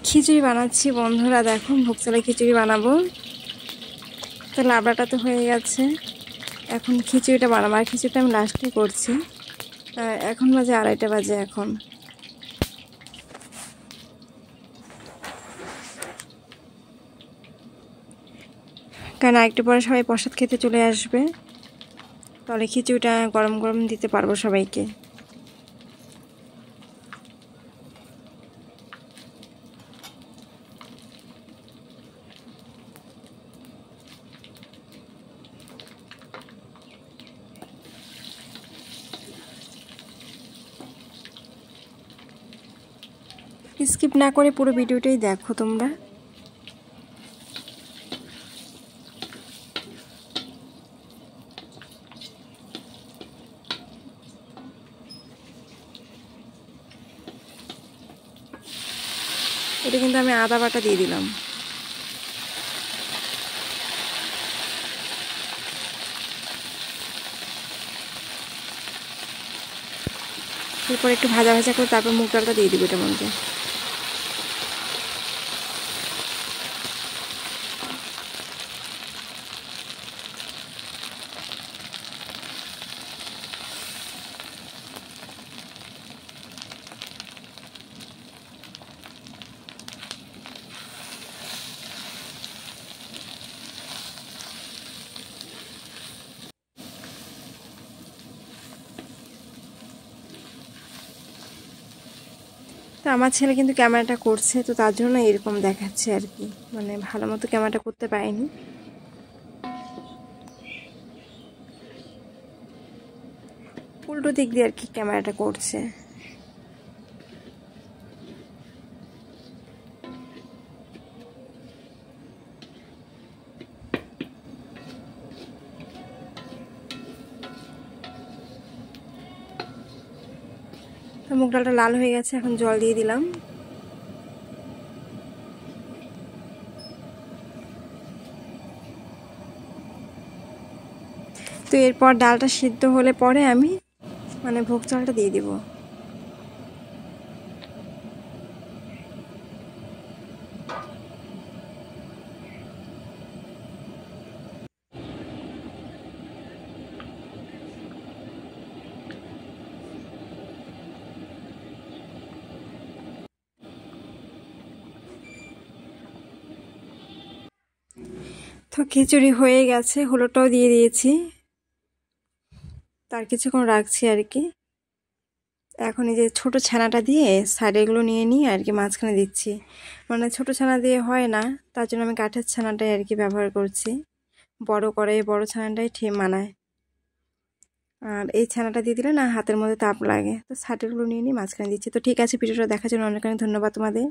খিচুড়ি বানাচ্ছি বন্ধুরা, দেখো ভোগ চালের খিচুড়ি বানাবো। তো লাবড়াটা তো হয়ে গেছে, এখন খিচুড়িটা বানাবো। আর খিচুড়িটা আমি লাস্টে করছি। এখন বাজে 2:30 বাজে এখন। কারণ একটু পরে সবাই প্রসাদ খেতে চলে আসবে, তাহলে খিচুড়িটা গরম গরম দিতে পারবো সবাইকে। স্কিপ না করে পুরো ভিডিওটাই দেখো তোমরা। এটা কিন্তু আমি আদা বাটা দিয়ে দিলাম। এরপর একটু ভাজা ভাজা করে তারপর মুগ ডালটা দিয়ে দিব এটার মধ্যে। তো আমার ছেলে কিন্তু ক্যামেরাটা করছে, তো তার জন্য এরকম দেখাচ্ছে আর কি, মানে ভালো মতো ক্যামেরাটা করতে পারেনি। উল্টো দিক দিয়ে আর কি ক্যামেরাটা করছে। তো মুগ ডালটা লাল হয়ে গেছে, এখন জল দিয়ে দিলাম। তো এরপর ডালটা সিদ্ধ হলে পরে আমি মানে ভোগ চালটা দিয়ে দিব। তো খিচুড়ি হয়ে গেছে, হলুদটাও দিয়ে দিয়েছি, তার কিছুক্ষণ রাখছি আর কি। এখন এই যে ছোট ছানাটা দিয়ে সাইডেগুলো নিয়ে নিয়ে আর কি মাঝখানে দিচ্ছি। মানে ছোট ছানা দিয়ে হয় না, তার জন্য আমি কাঠের ছানাটাই আর কি ব্যবহার করছি। বড় কড়াইয়ে বড় ছানাটাই ঠিক মানায়। আর এই ছানাটা দিয়ে দিলে না হাতের মধ্যে তাপ লাগে। তো সাইডেগুলো নিয়ে নিয়ে মাঝখানে দিচ্ছি। তো ঠিক আছে, ভিডিওটা দেখার জন্য অনেক অনেক ধন্যবাদ তোমাদের।